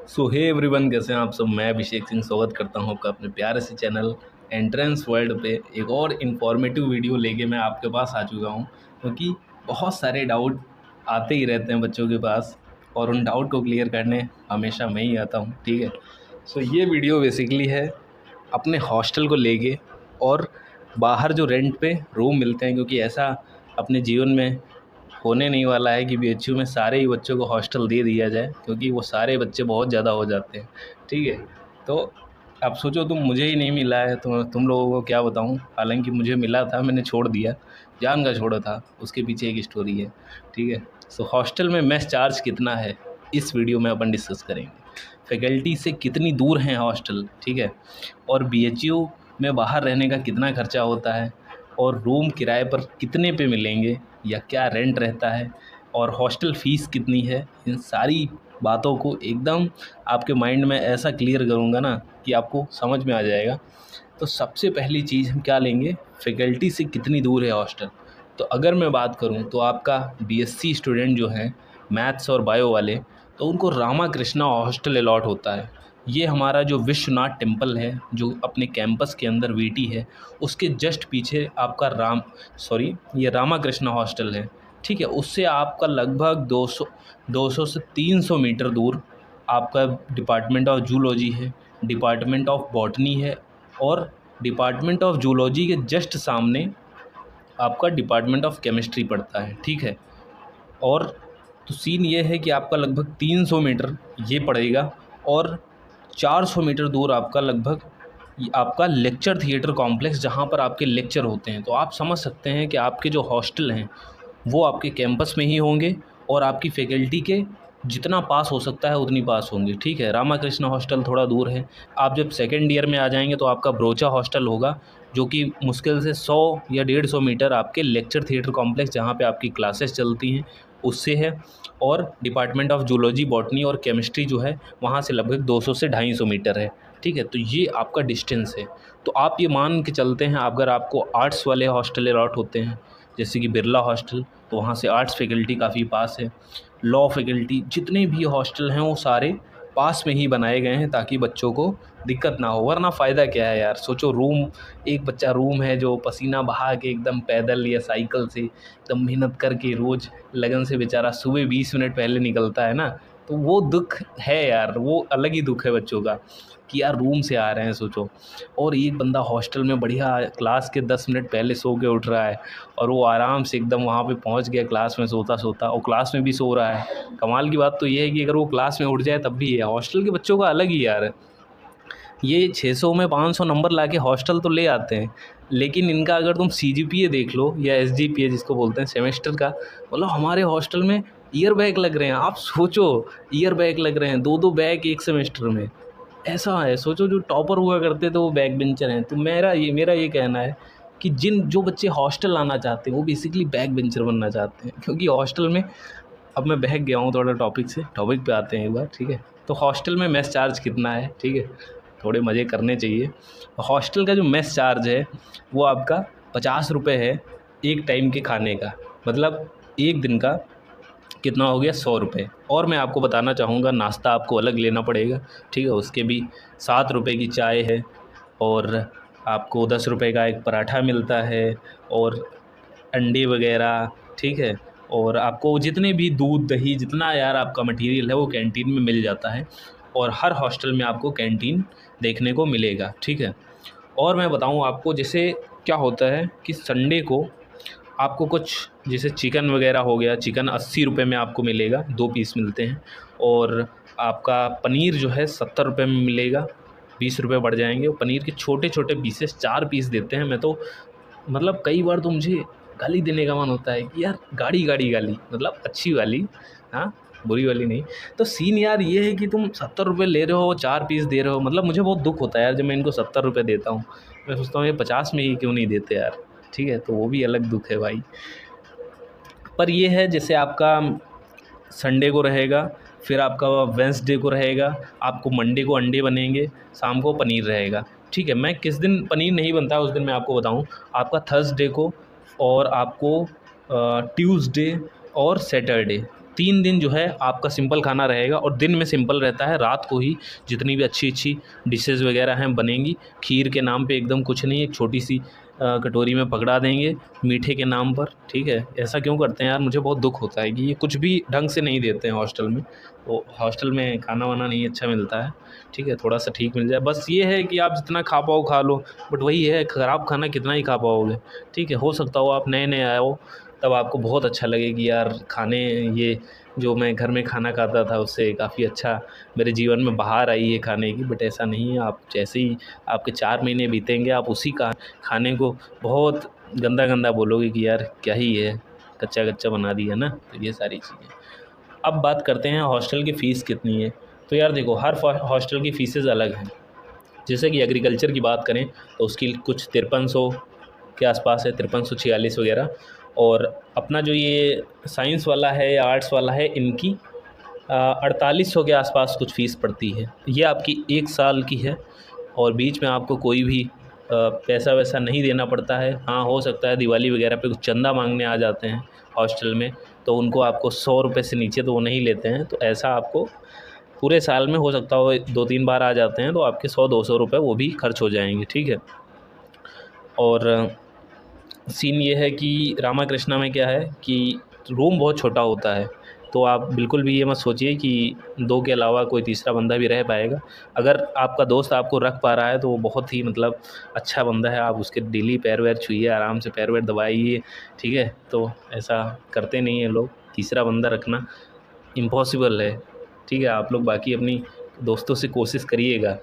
सो hey everyone, कैसे हैं आप सब। मैं अभिषेक सिंह स्वागत करता हूं आपका अपने प्यारे से चैनल एंट्रेंस वर्ल्ड पे। एक और इन्फॉर्मेटिव वीडियो लेके मैं आपके पास आ चुका हूं, क्योंकि बहुत सारे डाउट आते ही रहते हैं बच्चों के पास, और उन डाउट को क्लियर करने हमेशा मैं ही आता हूं। ठीक है, सो ये वीडियो बेसिकली है अपने हॉस्टल को लेके, और बाहर जो रेंट पे रूम मिलते हैं, क्योंकि ऐसा अपने जीवन में होने नहीं वाला है कि बीएचयू में सारे ही बच्चों को हॉस्टल दे दिया जाए, क्योंकि वो सारे बच्चे बहुत ज़्यादा हो जाते हैं। ठीक है, तो अब सोचो तुम, मुझे ही नहीं मिला है तो तुम लोगों को क्या बताऊं। हालांकि मुझे मिला था, मैंने छोड़ दिया, जान का छोड़ा था, उसके पीछे एक स्टोरी है। ठीक है, सो हॉस्टल में मेस चार्ज कितना है, इस वीडियो में अपन डिस्कस करेंगे। फैकल्टी से कितनी दूर है हॉस्टल, ठीक है, और बीएचयू में बाहर रहने का कितना खर्चा होता है, और रूम किराए पर कितने पे मिलेंगे या क्या रेंट रहता है, और हॉस्टल फ़ीस कितनी है। इन सारी बातों को एकदम आपके माइंड में ऐसा क्लियर करूँगा ना कि आपको समझ में आ जाएगा। तो सबसे पहली चीज़ हम क्या लेंगे, फैकल्टी से कितनी दूर है हॉस्टल। तो अगर मैं बात करूँ तो आपका बीएससी स्टूडेंट जो हैं, मैथ्स और बायो वाले, तो उनको रामा कृष्णा हॉस्टल अलॉट होता है। ये हमारा जो विश्वनाथ टेम्पल है, जो अपने कैंपस के अंदर वीटी है, उसके जस्ट पीछे आपका ये रामा कृष्णा हॉस्टल है। ठीक है, उससे आपका लगभग 200 से 300 मीटर दूर आपका डिपार्टमेंट ऑफ जूलॉजी है, डिपार्टमेंट ऑफ बॉटनी है, और डिपार्टमेंट ऑफ जूलॉजी के जस्ट सामने आपका डिपार्टमेंट ऑफ केमिस्ट्री पड़ता है। ठीक है, और तो सीन ये है कि आपका लगभग 300 मीटर ये पड़ेगा, और 400 मीटर दूर आपका लगभग आपका लेक्चर थिएटर कॉम्प्लेक्स, जहाँ पर आपके लेक्चर होते हैं। तो आप समझ सकते हैं कि आपके जो हॉस्टल हैं वो आपके कैंपस में ही होंगे, और आपकी फैकल्टी के जितना पास हो सकता है उतनी पास होंगी। ठीक है, रामाकृष्ण हॉस्टल थोड़ा दूर है। आप जब सेकेंड ईयर में आ जाएंगे तो आपका ब्रोचा हॉस्टल होगा, जो कि मुश्किल से 100 या 150 मीटर आपके लेक्चर थिएटर कॉम्प्लेक्स, जहाँ पे आपकी क्लासेस चलती हैं, उससे है। और डिपार्टमेंट ऑफ जूलॉजी, बॉटनी और केमिस्ट्री जो है, वहाँ से लगभग 200 से 250 मीटर है। ठीक है, तो ये आपका डिस्टेंस है। तो आप ये मान के चलते हैं, अगर आपको आर्ट्स वाले हॉस्टल अलॉट होते हैं, जैसे कि बिरला हॉस्टल, तो वहाँ से आर्ट्स फैकल्टी काफ़ी पास है। लॉ फैकल्टी, जितने भी हॉस्टल हैं वो सारे पास में ही बनाए गए हैं, ताकि बच्चों को दिक्कत ना हो। वरना फ़ायदा क्या है यार, सोचो रूम, एक बच्चा रूम है जो पसीना बहा के एकदम पैदल या साइकिल से एकदम मेहनत करके रोज़ लगन से बेचारा सुबह 20 मिनट पहले निकलता है ना, तो वो दुख है यार, वो अलग ही दुख है बच्चों का, कि यार रूम से आ रहे हैं सोचो। और एक बंदा हॉस्टल में बढ़िया क्लास के 10 मिनट पहले सो के उठ रहा है, और वो आराम से एकदम वहाँ पे पहुँच गया क्लास में सोता सोता, और क्लास में भी सो रहा है। कमाल की बात तो ये है कि अगर वो क्लास में उठ जाए तब भी है। हॉस्टल के बच्चों का अलग ही यार, ये 600 में 500 नंबर लाके हॉस्टल तो ले आते हैं, लेकिन इनका अगर तुम सीजीपीए देख लो, या एसजीपीए जिसको बोलते हैं सेमेस्टर का, मतलब हमारे हॉस्टल में ईयर बैग लग रहे हैं। आप सोचो, ईयर बैग लग रहे हैं, 2-2 बैग एक सेमेस्टर में। ऐसा है, सोचो जो टॉपर हुआ करते थे वो बैक बेंचर हैं। तो मेरा ये कहना है कि जो बच्चे हॉस्टल आना चाहते हैं वो बेसिकली बैक बेंचर बनना चाहते हैं, क्योंकि हॉस्टल में, अब मैं बहक गया हूँ थोड़ा टॉपिक पे आते हैं एक बार। ठीक है, तो हॉस्टल में मेस चार्ज कितना है, ठीक है, थोड़े मज़े करने चाहिए। हॉस्टल का जो मेस चार्ज है वो आपका 50 रुपये है एक टाइम के खाने का, मतलब एक दिन का कितना हो गया, 100 रुपये। और मैं आपको बताना चाहूँगा, नाश्ता आपको अलग लेना पड़ेगा। ठीक है, उसके भी 7 रुपये की चाय है, और आपको 10 रुपये का एक पराठा मिलता है, और अंडे वगैरह। ठीक है, और आपको जितने भी दूध दही जितना यार आपका मटेरियल है वो कैंटीन में मिल जाता है, और हर हॉस्टल में आपको कैंटीन देखने को मिलेगा। ठीक है, और मैं बताऊँ आपको, जैसे क्या होता है कि संडे को आपको कुछ, जैसे चिकन वगैरह हो गया, चिकन 80 रुपये में आपको मिलेगा, 2 पीस मिलते हैं। और आपका पनीर जो है 70 रुपये में मिलेगा, 20 रुपये बढ़ जाएंगे। और पनीर के छोटे छोटे पीसेस 4 पीस देते हैं। मैं तो मतलब कई बार तो मुझे गाली देने का मन होता है कि यार गाड़ी गाली, मतलब अच्छी वाली, हाँ, बुरी वाली नहीं। तो सीन यार ये है कि तुम 70 रुपये ले रहे हो, 4 पीस दे रहे हो, मतलब मुझे बहुत दुख होता है यार जब मैं इनको 70 रुपये देता हूँ। मैं सोचता हूँ ये 50 में ही क्यों नहीं देते यार। ठीक है, तो वो भी अलग दुख है भाई। पर ये है, जैसे आपका संडे को रहेगा, फिर आपका वेंसडे को रहेगा, आपको मंडे को अंडे बनेंगे, शाम को पनीर रहेगा। ठीक है, मैं किस दिन पनीर नहीं बनता है उस दिन मैं आपको बताऊं, आपका थर्सडे को, और आपको ट्यूसडे और सैटरडे, 3 दिन जो है आपका सिंपल खाना रहेगा, और दिन में सिंपल रहता है, रात को ही जितनी भी अच्छी अच्छी डिशेज़ वगैरह हैं बनेंगी। खीर के नाम पे एकदम कुछ नहीं, एक छोटी सी कटोरी में पकड़ा देंगे मीठे के नाम पर, ठीक है। ऐसा क्यों करते हैं यार, मुझे बहुत दुख होता है कि ये कुछ भी ढंग से नहीं देते हैं हॉस्टल में। तो हॉस्टल में खाना वाना नहीं अच्छा मिलता है, ठीक है, थोड़ा सा ठीक मिल जाए। बस ये है कि आप जितना खा पाओ खा लो, बट वही है, ख़राब खाना कितना ही खा पाओगे, ठीक है। हो सकता हो आप नए नए आए हो, तब आपको बहुत अच्छा लगे कि यार खाने, ये जो मैं घर में खाना खाता था उससे काफ़ी अच्छा मेरे जीवन में बहार आई है खाने की। बट ऐसा नहीं है, आप जैसे ही आपके 4 महीने बीतेंगे, आप उसी का खाने को बहुत गंदा गंदा बोलोगे कि यार क्या ही है, कच्चा कच्चा बना दिया ना। तो ये सारी चीज़ें। अब बात करते हैं हॉस्टल की फ़ीस कितनी है। तो यार देखो, हर हॉस्टल की फ़ीसेज़ अलग हैं। जैसे कि एग्रीकल्चर की बात करें तो उसकी कुछ 5300 के आसपास है, 5346 वगैरह। और अपना जो ये साइंस वाला है या आर्ट्स वाला है, इनकी 4800 के आसपास कुछ फ़ीस पड़ती है। ये आपकी 1 साल की है, और बीच में आपको कोई भी पैसा वैसा नहीं देना पड़ता है। हाँ, हो सकता है दिवाली वगैरह पे कुछ चंदा मांगने आ जाते हैं हॉस्टल में, तो उनको आपको 100 रुपये से नीचे तो वो नहीं लेते हैं। तो ऐसा आपको पूरे साल में हो सकता हो 2-3 बार आ जाते हैं, तो आपके 100-200 रुपये वो भी खर्च हो जाएंगे, ठीक है। और सीन ये है कि रामा कृष्णा में क्या है कि रूम बहुत छोटा होता है, तो आप बिल्कुल भी ये मत सोचिए कि 2 के अलावा कोई तीसरा बंदा भी रह पाएगा। अगर आपका दोस्त आपको रख पा रहा है तो वो बहुत ही मतलब अच्छा बंदा है, आप उसके डेली पैर वैर छूइए, आराम से पैर वैर दबाइए, ठीक है। तो ऐसा करते नहीं हैं लोग, तीसरा बंदा रखना इम्पॉसिबल है, ठीक है। आप लोग बाकी अपनी दोस्तों से कोशिश करिएगा,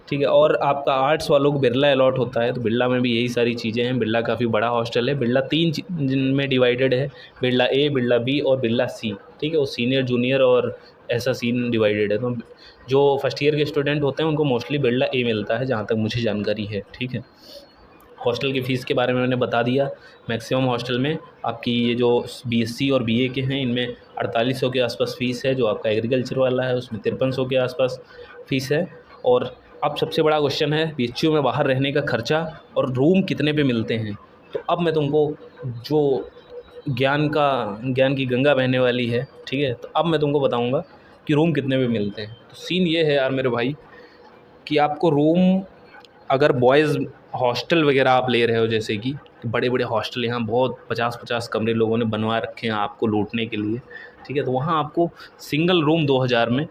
ठीक है। और आपका आर्ट्स वालों को बिरला अलॉट होता है, तो बिरला में भी यही सारी चीज़ें हैं। बिरला काफ़ी बड़ा हॉस्टल है। बिरला 3 में डिवाइडेड है, बिरला ए, बिरला बी और बिरला सी, ठीक है। वो सीनियर जूनियर और ऐसा सीन डिवाइडेड है। तो जो फर्स्ट ईयर के स्टूडेंट होते हैं उनको मोस्टली बिरला ए मिलता है, जहाँ तक मुझे जानकारी है, ठीक है। हॉस्टल की फ़ीस के बारे में मैंने बता दिया। मैक्सिमम हॉस्टल में आपकी ये जो बीएससी और बीए के हैं, इनमें 4800 के आसपास फ़ीस है। जो आपका एग्रीकल्चर वाला है उसमें 5300 के आसपास फ़ीस है। और अब सबसे बड़ा क्वेश्चन है पीएचयू में बाहर रहने का खर्चा और रूम कितने पे मिलते हैं। तो अब मैं तुमको जो ज्ञान की गंगा बहने वाली है, ठीक है, तो अब मैं तुमको बताऊँगा कि रूम कितने पे मिलते हैं। तो सीन ये है यार मेरे भाई कि आपको रूम, अगर बॉयज़ हॉस्टल वगैरह आप ले रहे हो, जैसे कि बड़े बड़े हॉस्टल यहाँ बहुत 50-50 कमरे लोगों ने बनवा रखे हैं आपको लूटने के लिए, ठीक है। तो वहाँ आपको सिंगल रूम 2000 में,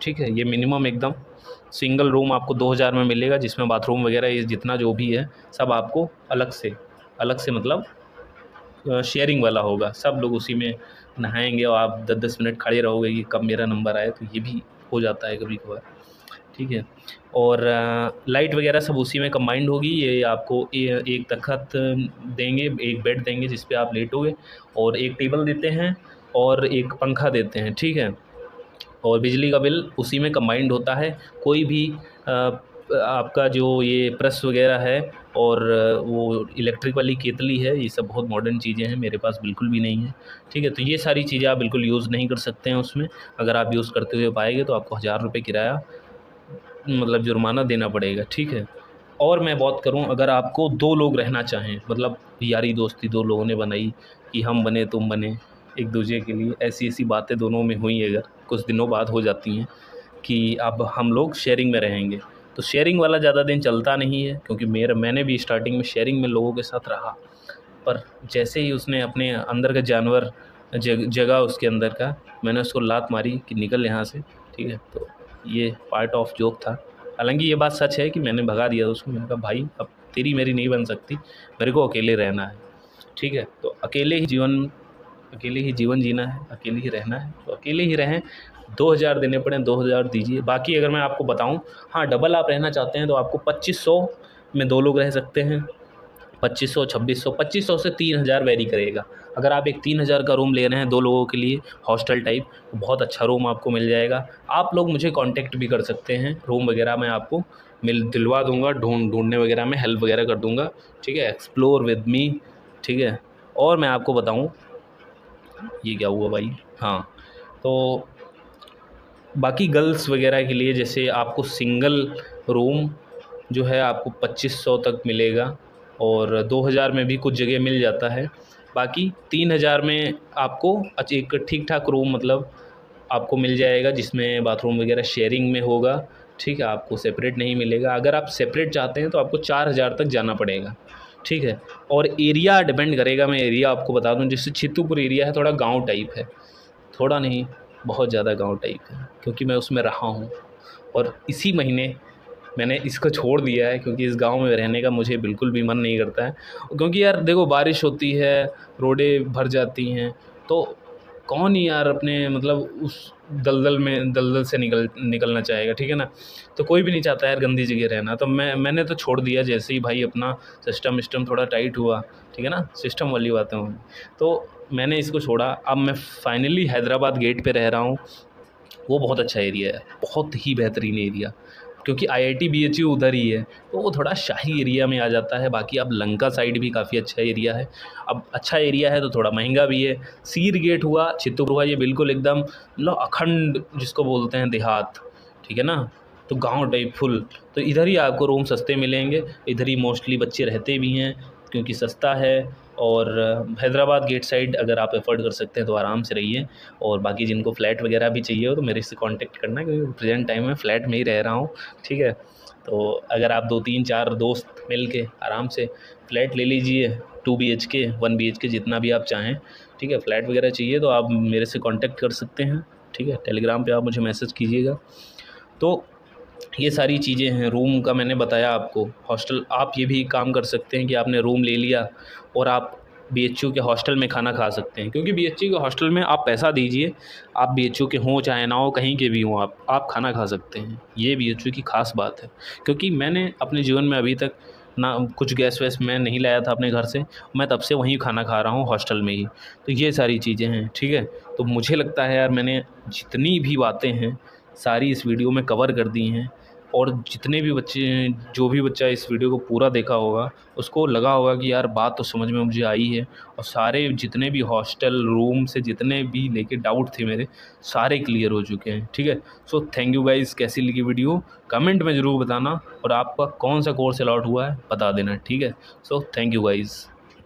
ठीक है, ये मिनिमम एकदम सिंगल रूम आपको 2000 में मिलेगा, जिसमें बाथरूम वगैरह ये जितना जो भी है सब आपको अलग से मतलब शेयरिंग वाला होगा। सब लोग उसी में नहाएंगे और आप 10-10 मिनट खड़े रहोगे कि कब मेरा नंबर आए। तो ये भी हो जाता है कभी कभार, ठीक है। और लाइट वगैरह सब उसी में कंबाइंड होगी। ये आपको एक तख़्त देंगे, एक बेड देंगे जिस पे आप लेटोगे, और एक टेबल देते हैं और एक पंखा देते हैं, ठीक है। और बिजली का बिल उसी में कंबाइंड होता है। कोई भी आपका जो ये प्रेस वगैरह है और वो इलेक्ट्रिक वाली केतली है, ये सब बहुत मॉडर्न चीज़ें हैं, मेरे पास बिल्कुल भी नहीं है, ठीक है। तो ये सारी चीज़ें आप बिल्कुल यूज़ नहीं कर सकते हैं उसमें। अगर आप यूज़ करते हुए पाएंगे तो आपको 1000 रुपये किराया मतलब जुर्माना देना पड़ेगा, ठीक है। और मैं बात करूं, अगर आपको 2 लोग रहना चाहें, मतलब यारी दोस्ती 2 लोगों ने बनाई कि हम बने तुम बने एक दूसरे के लिए, ऐसी बातें दोनों में हुई, अगर कुछ दिनों बाद हो जाती हैं कि अब हम लोग शेयरिंग में रहेंगे, तो शेयरिंग वाला ज़्यादा दिन चलता नहीं है। क्योंकि मैंने भी स्टार्टिंग में शेयरिंग में लोगों के साथ रहा, पर जैसे ही उसने अपने अंदर का जानवर जगह उसके अंदर का, मैंने उसको लात मारी कि निकल यहाँ से, ठीक है। तो ये पार्ट ऑफ जोक था। हालांकि ये बात सच है कि मैंने भगा दिया उसको। मैंने कहा भाई अब तेरी मेरी नहीं बन सकती, मेरे को अकेले रहना है, ठीक है। तो अकेले ही जीवन जीना है, अकेले ही रहना है, तो अकेले ही रहें। 2000 देने पड़े 2000 दीजिए। बाकी अगर मैं आपको बताऊं, हाँ, डबल आप रहना चाहते हैं तो आपको 2500 में 2 लोग रह सकते हैं। 2500, 2600, 2500 से 3000 वेरी करेगा। अगर आप एक 3000 का रूम ले रहे हैं 2 लोगों के लिए हॉस्टल टाइप, तो बहुत अच्छा रूम आपको मिल जाएगा। आप लोग मुझे कांटेक्ट भी कर सकते हैं, रूम वगैरह मैं आपको दिलवा दूंगा, ढूंढने वगैरह में हेल्प वगैरह कर दूंगा, ठीक है। एक्सप्लोर विद मी, ठीक है। और मैं आपको बताऊं, ये क्या हुआ भाई, हाँ, तो बाकी गर्ल्स वगैरह के लिए जैसे आपको सिंगल रूम जो है आपको 2500 तक मिलेगा, और 2000 में भी कुछ जगह मिल जाता है। बाकी 3,000 में आपको एक ठीक ठाक रूम मतलब आपको मिल जाएगा, जिसमें बाथरूम वगैरह शेयरिंग में होगा, ठीक है। आपको सेपरेट नहीं मिलेगा। अगर आप सेपरेट चाहते हैं तो आपको 4,000 तक जाना पड़ेगा, ठीक है। और एरिया डिपेंड करेगा, मैं एरिया आपको बता दूं, जैसे चित्तूपुर एरिया है, थोड़ा गांव टाइप है, थोड़ा नहीं बहुत ज़्यादा गांव टाइप है, क्योंकि मैं उसमें रहा हूँ। और इसी महीने मैंने इसको छोड़ दिया है, क्योंकि इस गांव में रहने का मुझे बिल्कुल भी मन नहीं करता है। क्योंकि यार देखो, बारिश होती है, रोडें भर जाती हैं, तो कौन ही यार अपने मतलब उस दलदल से निकलना चाहेगा, ठीक है ना। तो कोई भी नहीं चाहता यार गंदी जगह रहना। तो मैंने तो छोड़ दिया, जैसे ही भाई अपना सिस्टम थोड़ा टाइट हुआ, ठीक है ना, सिस्टम वाली बातें हुई, तो मैंने इसको छोड़ा। अब मैं फाइनली हैदराबाद गेट पे रह रहा हूँ। वो बहुत अच्छा एरिया है, बहुत ही बेहतरीन एरिया, क्योंकि आईआईटी बीएचयू उधर ही है, तो वो थोड़ा शाही एरिया में आ जाता है। बाकी अब लंका साइड भी काफ़ी अच्छा एरिया है। अब अच्छा एरिया है तो थोड़ा महंगा भी है। सीर गेट हुआ, चित्तौड़ हुआ, ये बिल्कुल एकदम मतलब अखंड जिसको बोलते हैं देहात, ठीक है ना, तो गांव टाइप फुल। तो इधर ही आपको रूम सस्ते मिलेंगे, इधर ही मोस्टली बच्चे रहते भी हैं, क्योंकि सस्ता है। और हैदराबाद गेट साइड अगर आप एफर्ट कर सकते हैं तो आराम से रहिए। और बाकी जिनको फ्लैट वगैरह भी चाहिए हो तो मेरे से कांटेक्ट करना, क्योंकि प्रेजेंट टाइम में फ़्लैट में ही रह रहा हूँ, ठीक है। तो अगर आप 2 3 4 दोस्त मिल के आराम से फ़्लैट ले लीजिए, 2 BHK 1 BHK जितना भी आप चाहें, ठीक है। फ़्लैट वगैरह चाहिए तो आप मेरे से कांटेक्ट कर सकते हैं, ठीक है। टेलीग्राम पे आप मुझे मैसेज कीजिएगा। तो ये सारी चीज़ें हैं। रूम का मैंने बताया आपको। हॉस्टल आप ये भी काम कर सकते हैं कि आपने रूम ले लिया और आप बीएचयू के हॉस्टल में खाना खा सकते हैं, क्योंकि बीएचयू के हॉस्टल में आप पैसा दीजिए, आप बीएचयू के हों चाहे ना हो, कहीं के भी हों, आप खाना खा सकते हैं। ये बीएचयू की ख़ास बात है, क्योंकि मैंने अपने जीवन में अभी तक ना कुछ गैस वैस मैं नहीं लाया था अपने घर से, मैं तब से वहीं खाना खा रहा हूँ हॉस्टल में ही। तो ये सारी चीज़ें हैं, ठीक है। तो मुझे लगता है यार मैंने जितनी भी बातें हैं सारी इस वीडियो में कवर कर दी हैं। और जितने भी बच्चे, जो भी बच्चा इस वीडियो को पूरा देखा होगा, उसको लगा होगा कि यार बात तो समझ में मुझे आई है। और सारे जितने भी हॉस्टल रूम से जितने भी लेके डाउट थे मेरे, सारे क्लियर हो चुके हैं, ठीक है। So thank you guys. कैसी लगी वीडियो कमेंट में ज़रूर बताना, और आपका कौन सा कोर्स अलॉट हुआ है बता देना, ठीक है। So thank you guys.